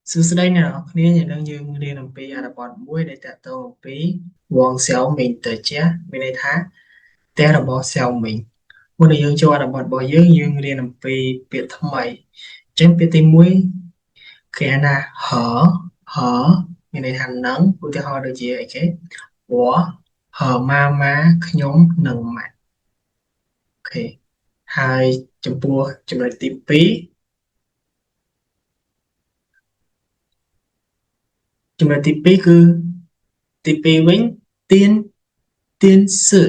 សួស្តីអ្នកនរគ្នាយើងរៀនអំពីអត្ថបទមួយដែលតាក់ទងអំពីវងសៀវមីងទៅជះមានន័យថាផ្ទះរបស់សៀវមីងមុននឹងយើងចូលអត្ថបទរបស់យើងរៀនអំពីពាក្យថ្មីអញ្ចឹងពាក្យទី1គឺណាហមានន័យថានឹងឧទាហរណ៍ដូចជាអីគេវម៉ាខ្ញុំនិងម៉ាក់អូខេហើយចំពោះចំណុចទី2ចំណុចទី2គឺទី2វិញទៀនទៀនសឺ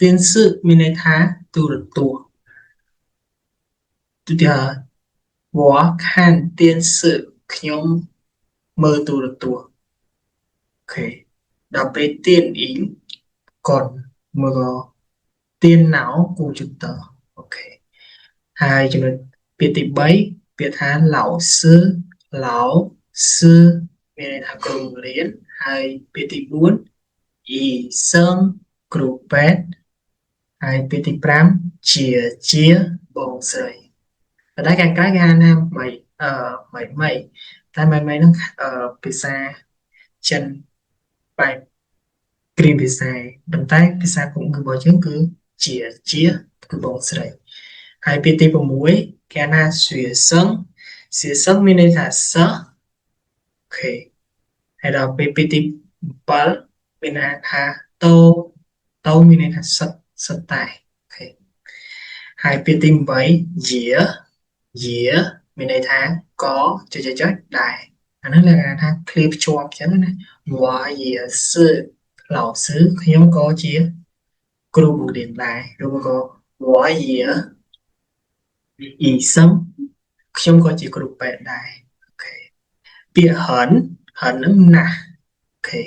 ទៀនសឺមានន័យថាទូរទស្សន៍ទូទៅវ៉ាខានទៀនសឺខ្ញុំមើលទូរទស្សន៍អូខេដល់ពេលទៀនអ៊ីងកនមើលទៀនណៅកុំព្យូទ័រអូខេហើយចំណុចពាក្យទី3ពាក្យថាឡៅឡៅសឺមានន័យថាគ្រូបង្រៀនហើយពាក្យទី4អ៊ីសឹងគ្រូពេទ្យហើយពាក្យទី5ជាបងស្រីតែខាងក្រៅគេហៅថាម៉ៃម៉ៃតែម៉ៃហ្នឹងភាសាចិនបែបគ្រាមភាសាប៉ុន្តែភាសាគំគឺរបស់យើងគឺជាគឺបងស្រីហើយពាក្យទី6គេហៅថាសៀសឹងមានន័យថាសិស្សអូខេហើយដល់ពេលពាក្យទី7មានន័យថាតោមានន័យថាសិតតែអូខេហើយពាក្យទី8យាមានន័យថាក៏ចុចដែរអានោះlàថាឃ្លាភ្ជាប់អញ្ចឹងណា我也是老师ខ្ញុំក៏ជាគ្រូបង្រៀនដែរឬមកក៏我也医生ខ្ញុំក៏ជាគ្រូពេទ្យដែរអូខេពាក្យហិនហ្នឹងណាស់អូខេ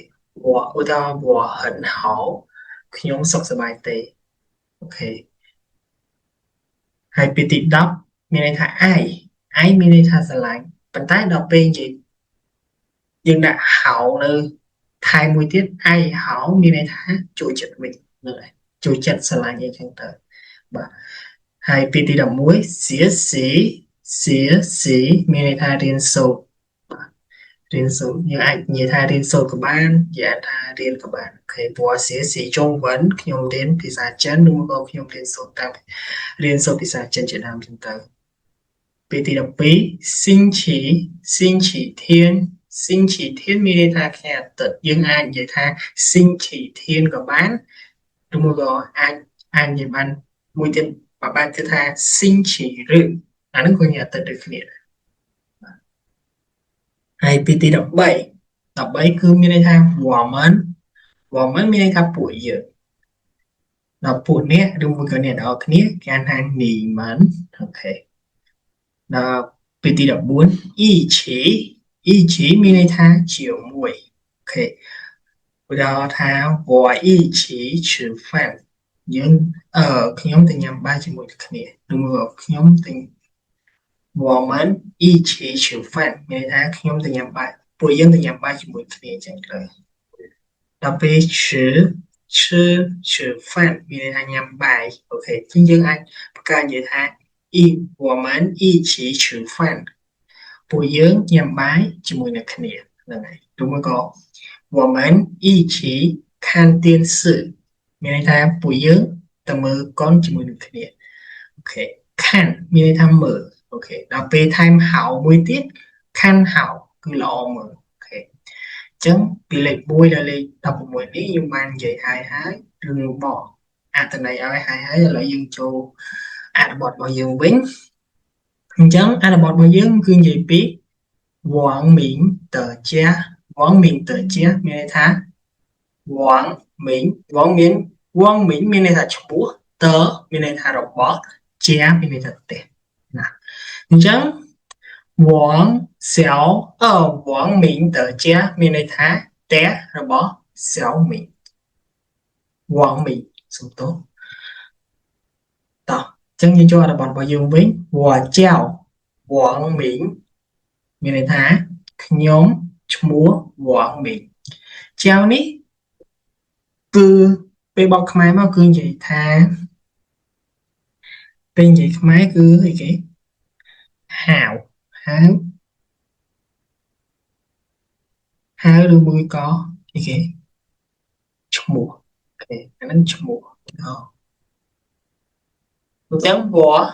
ឧទាហរណ៍我很好ខ្ញុំសុខសប្បាយទេអូខេហើយពាក្យទី10មានន័យថាឯងមានន័យថាស្រឡាញ់ប៉ុន្តែដល់ពេលនិយាយយើងដាក់ហៅនៅថែមមួយទៀតឯហៅមានន័យថាចូលចិត្តវិញហ្នឹងហើយចូលចិត្តស្រឡាញ់អីចឹងទៅបាទហើយពាក្យទី11សៀមានន័យថារៀនសូត្របាទរៀនសូត្រយើងអាចនិយាយថារៀនសូត្រក៏បាននិយាយថារៀនក៏បានអូខេព្រោះសៀចុងវិនខ្ញុំរៀនភាសាចិនឬមកក៏ខ្ញុំរៀនសូត្រតាមរៀនសូត្រភាសាចិនជាដើមចឹងទៅពេលទី12星期天មានន័យថាថ្ងៃអាទិត្យយើងអាចនិយាយថា星期天ក៏បានឬមកក៏អាចនិយាយបានមួយទៀតបើបានគឺថា星期日អានឹងក៏ថ្ងៃអាទិត្យដូចគ្នាដែរហើយពេលទី13គឺមានន័យថា我们មានន័យថាពួកយើងដល់ពួកអ្នកឬមួយក៏អ្នកនរគ្នាគេហៅថា你们អូខេដល់ពេលទី14一起មានន័យថាជាមួយអូខេឧទាហរណ៍ថា我一起吃饭យើងខ្ញុំទៅញ៉ាំបាយជាមួយគ្នាឬមកខ្ញុំទៅ我们一起吃饭មានន័យថាខ្ញុំទៅញ៉ាំបាយពួកយើងទៅញ៉ាំបាយជាមួយគ្នាអញ្ចឹងទៅដល់ពេល吃饭មានន័យថាញ៉ាំបាយអូខេអញ្ចឹងយើងអាចបង្កើតនិយាយថា我们一起吃饭ពួកយើងញ៉ាំបាយជាមួយនឹងគ្នាហ្នឹងហើយឬមួយក៏我们一起看电视មានន័យថាពួកយើងទៅមើលកុនជាមួយនឹងគ្នាអូខេខាន់មានន័យថាមើលអូខេដល់ពេលថែមហៅមួយទៀតខាន់ហៅគឺល្អមើលអូខេអញ្ចឹងពីលេខ1ដល់លេខ16នេះខ្ញុំបាននិយាយហើយឬមកអត្ថន័យឲ្យហើយឥឡូវយើងចូលអត្ថបទរបស់យើងវិញអញ្ចឹងអត្ថបទរបស់យើងគឺនិយាយពីវងមីងតើជាវងមីងតើជាមានន័យថាវងមីងវងមីងមានន័យថាឈ្មោះតើមានន័យថារបស់ជាមានន័យថាផ្ទះណាអញ្ចឹងវងសៀវវងមីងតើជាមានន័យថាផ្ទះរបស់សៀវមីងវងមីងសំទោសតោះអញ្ចឹងយើងចូលអត្ថបទរបស់យើងវិញវ៉ាចៅវងមីងមានន័យថាខ្ញុំឈ្មោះវងមីងចៅនេះគឺពេលបកខ្មែរមកគឺនិយាយថាពេលនិយាយខ្មែរគឺអីគេហៅ hai đứa mười có cái chmua ok anh nói chmua đó một tiếng của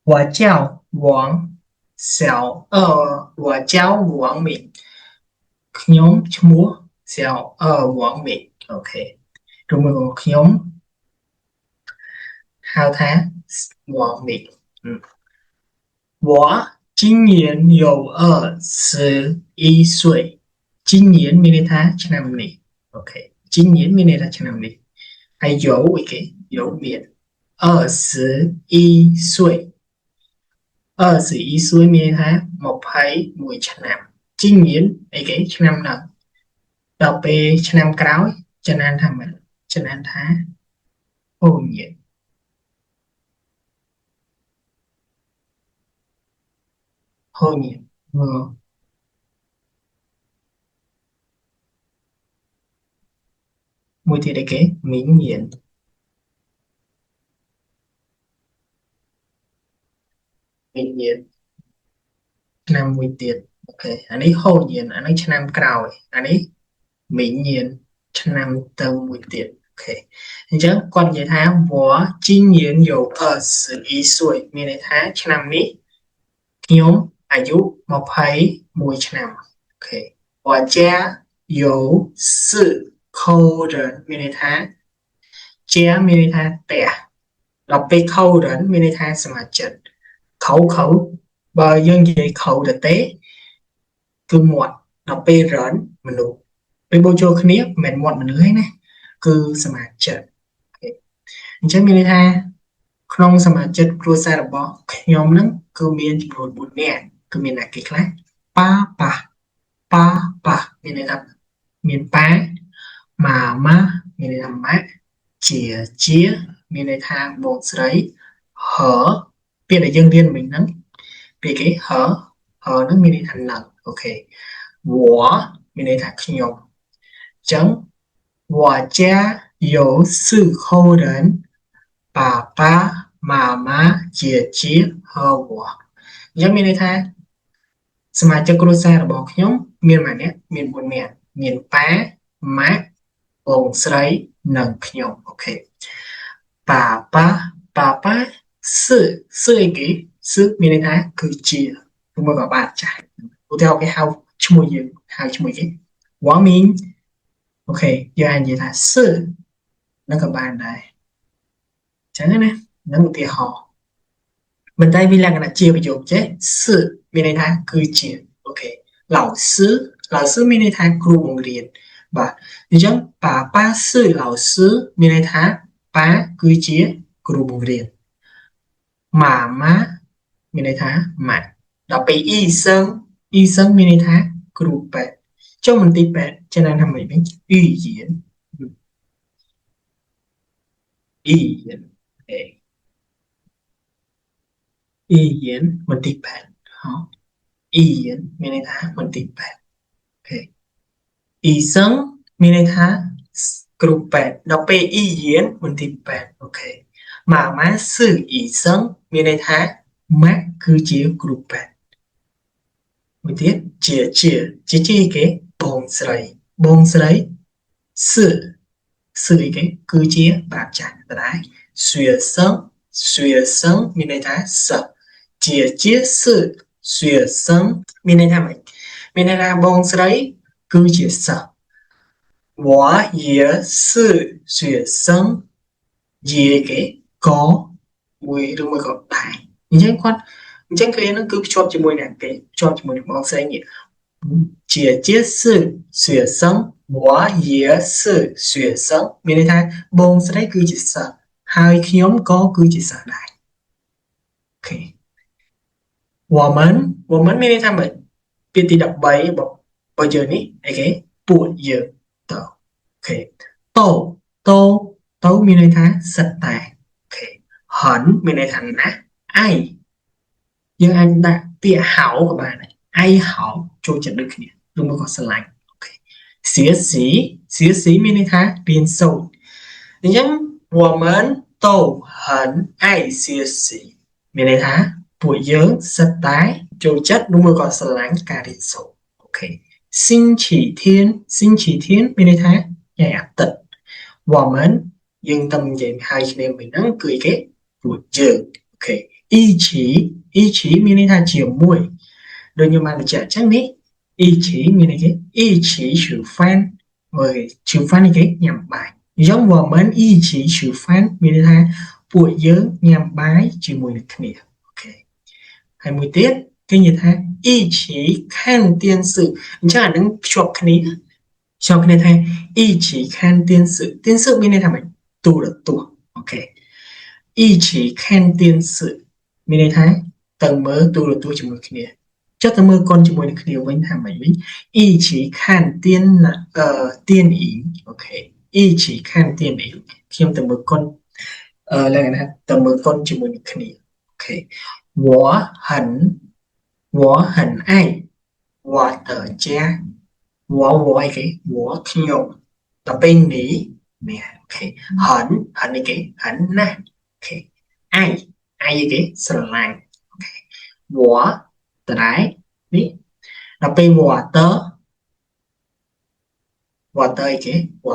我叫王小二我叫王敏ខ្ញុំឈ្មោះ小二王敏អូខេrồi mình cònខ្ញុំហៅថា王敏我今年有21岁今年មានន័យថាឆ្នាំនេះអូខេ今年មានន័យថាឆ្នាំនេះហើយ有អីគេ有មាន21岁21岁មានន័យថា21ឆ្នាំ今年អីគេឆ្នាំនោះដល់ពេលឆ្នាំក្រោយចំណានថាម៉េចចំណានថាហូញៀនហូញៀនមួយទៀតអីគេមីងញៀនមីងញៀនឆ្នាំមួយទៀតអូខេអានេះហូញៀនអានេះឆ្នាំក្រោយអានេះមីងញៀនឆ្នាំទៅមួយទៀតអូខេអញ្ចឹងគាត់និយាយថា我今年有21岁មានន័យថាឆ្នាំនេះខ្ញុំអាយុ21ឆ្នាំអូខេ我家有4口人មានន័យថាជាមានន័យថាផ្ទះដល់ពេលខោរ៉ិនមានន័យថាសមាជិកខោបើយើងនិយាយខោទៅទេគឺមាត់ដល់ពេលរ៉ិនមនុស្សពេលបូកចូលគ្នាមិនមែនមាត់មនុស្សទេណាគឺសមាជិកអញ្ចឹងមានន័យថាក្នុងសមាជិកគ្រួសាររបស់ខ្ញុំហ្នឹងគឺមានចំនួន4នាក់គឺមានអ្នកគេខ្លះប៉ាប៉ាមានន័យថាមានប៉ាម៉ាម៉ាមានន័យថាម៉ាក់ជាមានន័យថាបងស្រីហពាក្យដែលយើងរៀនមិញហ្នឹងពាក្យគេហហ្នឹងមានន័យថានឹងអូខេ我មានន័យថាខ្ញុំអញ្ចឹង我家有4口人爸爸妈妈姐姐和我អញ្ចឹងមានន័យថាសមាជិកគ្រួសាររបស់ខ្ញុំមានម្នាក់មាន4នាក់មានប៉ាម៉ាក់បងស្រីនិងខ្ញុំអូខេប៉ាប៉ាសឺអីគេសឺមានន័យថាគឺជាឬមកក៏បានចាស់ឧទាហរណ៍គេហៅឈ្មោះយើងហៅឈ្មោះគេវ៉ាមីងអូខេយើងអាចនិយាយថាសឺនឹងក៏បានដែរអញ្ចឹងណានឹងឧទាហរណ៍មិនតែវាលក្ខណៈជាប្រយោគចេះសឺមានន័យថាគឺជាអូខេឡៅសឺមានន័យថាគ្រូបង្រៀនបាទអញ្ចឹងប៉ាសឺឡៅសឺមានន័យថាប៉ាគឺជាគ្រូបង្រៀនម៉ាម៉ាមានន័យថាម៉ាក់ដល់ពេលអ៊ីសឹងមានន័យថាគ្រូពេទ្យចុះមន្ទីរពេទ្យចំណានថាម៉េចវិញអ៊ីយៀនអ៊ីយៀនអ៊ីយៀនមន្ទីរពេទ្យហ៎អ៊ីយៀនមានន័យថាមន្ទីរពេទ្យអូខេអ៊ីសឹងមានន័យថាគ្រូពេទ្យដល់ពេលអ៊ីយៀនមន្ទីរពេទ្យអូខេម៉ាម៉ាសឺអ៊ីសឹងមានន័យថាម៉ាក់គឺជាគ្រូពេទ្យមួយទៀតជាគេបងស្រីសឺអីគេគឺជាបាក់ចាស់ដដែល学生មានន័យថាសិស្សជាសឺ学生មានន័យថាម៉េចមានន័យថាបងស្រីគឺជាសិស្ស我也是学生ជាគេក៏មួយឬមួយក៏ដែរអញ្ចឹងគាត់អញ្ចឹងគ្រានឹងគឺភ្ជាប់ជាមួយអ្នកគេភ្ជាប់ជាមួយនឹងបងស្រីនេះជា是学生我也是学生មានន័យថាបងស្រីគឺជាសិស្សហើយខ្ញុំក៏គឺជាសិស្សដែរអូខេ我们មានន័យថាម៉េចពាក្យទី13របស់យើងនេះអីគេពួកយើងតើអូខេតោមានន័យថាសិតតែអូខេហិនមានន័យថាណាឯងយើងអាចដាក់ពាក្យហៅក៏បានដែរឯងហៅចូលចិត្តដូចគ្នាឬមកក៏ស្រឡាញ់អូខេสีមានន័យថារៀនសូត្រអញ្ចឹង我们都很爱学习មានន័យថាពួកយើងសិតតែចូលចិត្តឬមកក៏ស្រឡាញ់ការរៀនសូត្រអូខេ星期天មានន័យថាថ្ងៃអាទិត្យ woman យើងតែនិយាយហើយគ្នាមិញហ្នឹងគឺគេពួកយើងអូខេ 一起មានន័យថាជាមួយដូចខ្ញុំបានបញ្ជាក់អញ្ចឹងនេះ一起មានន័យគេ一起吃饭吃饭នេះគេញ៉ាំបាយអញ្ចឹង woman 一起吃饭មានន័យថាពួកយើងញ៉ាំបាយជាមួយនឹងគ្នាអូខេហើយមួយទៀតគេនិយាយថា一起看电视អញ្ចឹងអានឹងភ្ជាប់គ្នាថា一起看电视មានន័យថាម៉េចទូរទស្សន៍អូខេ一起看电视មានន័យថាទៅមើលទូរទស្សន៍ជាមួយគ្នាចុះទៅមើលកុនជាមួយនឹងគ្នាវិញថាម៉េចវិញ一起看电影អូខេ一起看电影ខ្ញុំទៅមើលកុនឡើងណាទៅមើលកុនជាមួយនឹងគ្នាអូខេ我很爱我的家我អីគេ我ខ្ញុំដល់ពេលនេះនេះអូខេ很អីគេ很ណាស់អូខេ愛អីគេស្រឡាញ់អូខេ我តរ៉ៃនេះដល់ពេល我的អីគេ我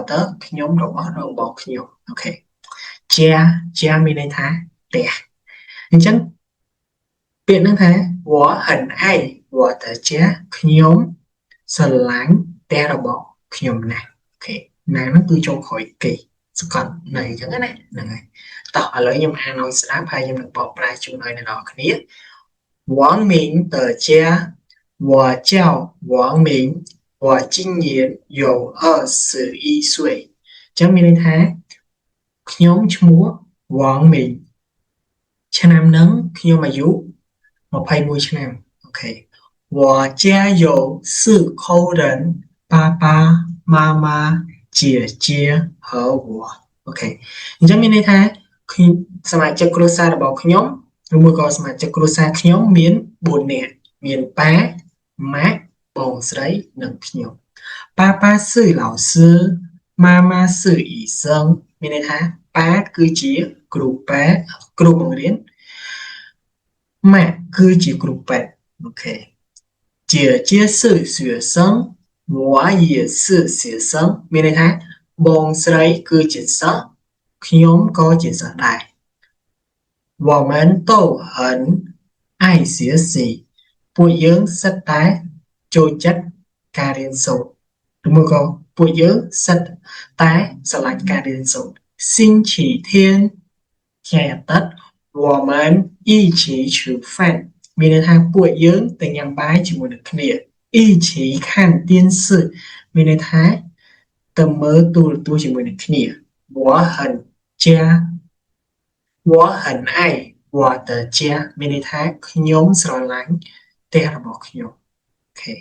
的ខ្ញុំរបស់ខ្ញុំអូខេជាមានន័យថាផ្ទះអញ្ចឹងពាក្យហ្នឹងថា我很爱我的家ខ្ញុំស្រឡាញ់ផ្ទះរបស់ខ្ញុំណាស់អូខេណាហ្នឹងគឺចុងក្រោយគេសកត់នៅអញ្ចឹងណាហ្នឹងហើយតោះឥឡូវខ្ញុំអានឲ្យស្ដាប់ហើយខ្ញុំនឹងបកប្រែជូនឲ្យអ្នកនរគ្នា王明的家我叫王明我今年有21岁ចឹងមានន័យថាខ្ញុំឈ្មោះវងមីងឆ្នាំហ្នឹងខ្ញុំអាយុ21ឆ្នាំអូខេ我家有4口人爸爸妈妈姐姐和我អូខេអញ្ចឹងមានន័យថាសមាជិកគ្រួសាររបស់ខ្ញុំឬមួយក៏សមាជិកគ្រួសារខ្ញុំមាន4នាក់មានប៉ាម៉ាក់បងស្រីនិងខ្ញុំប៉ាប៉ា是老师ម៉ាម៉ា是医生មានន័យថាប៉ាគឺជាគ្រូពេទ្យគ្រូបង្រៀនម៉ាក់គឺជាគ្រូពេទ្យអូខេ姐姐是学生我也是学生មានន័យថាបងស្រីគឺជាសិស្សខ្ញុំក៏ជាសិស្សដែរ我们都很爱学习ពួកយើងសិតតែចូលចិត្តការរៀនសូត្រឬមួយក៏ពួកយើងសិតតែស្រឡាញ់ការរៀនសូត្រ星期天ថ្ងៃអាទិត្យ我们一起吃饭មានន័យថាពួកយើងទៅញ៉ាំបាយជាមួយនឹងគ្នា一起看电视មានន័យថាទៅមើលទូរទស្សន៍ជាមួយនឹងគ្នា我很爱我的家មានន័យថាខ្ញុំស្រឡាញ់ផ្ទះរបស់ខ្ញុំអូខេឥ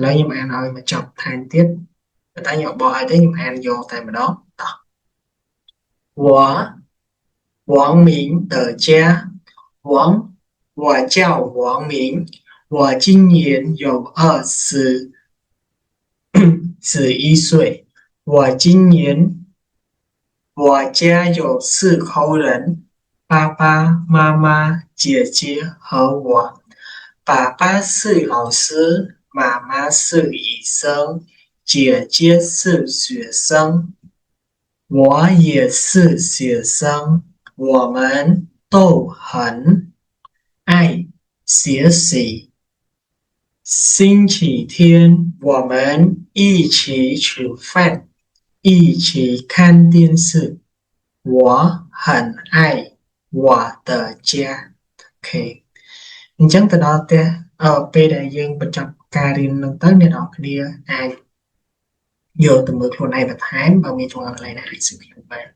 ឡូវខ្ញុំអានឲ្យមកចប់ថែមទៀតតែខ្ញុំបកឲ្យទេខ្ញុំអានយកតែម្ដងតោះ我王明的家我叫王明我今年有21岁我今年我家有4口人爸爸妈妈姐姐和我爸爸是老师妈妈是医生姐姐是学生我也是学生我们都很爱学习星期天我们一起吃饭一起看电视我很爱我的家អូខេអញ្ចឹងទៅដល់ផ្ទះពេលដែលយើងបញ្ចប់ការរៀននឹងទៅអ្នកនរគ្នាអាចយកទៅមើលខ្លួនឯងបន្ថែមបើមានចម្ងល់อะไรណាអាចសួរខ្ញុំបាន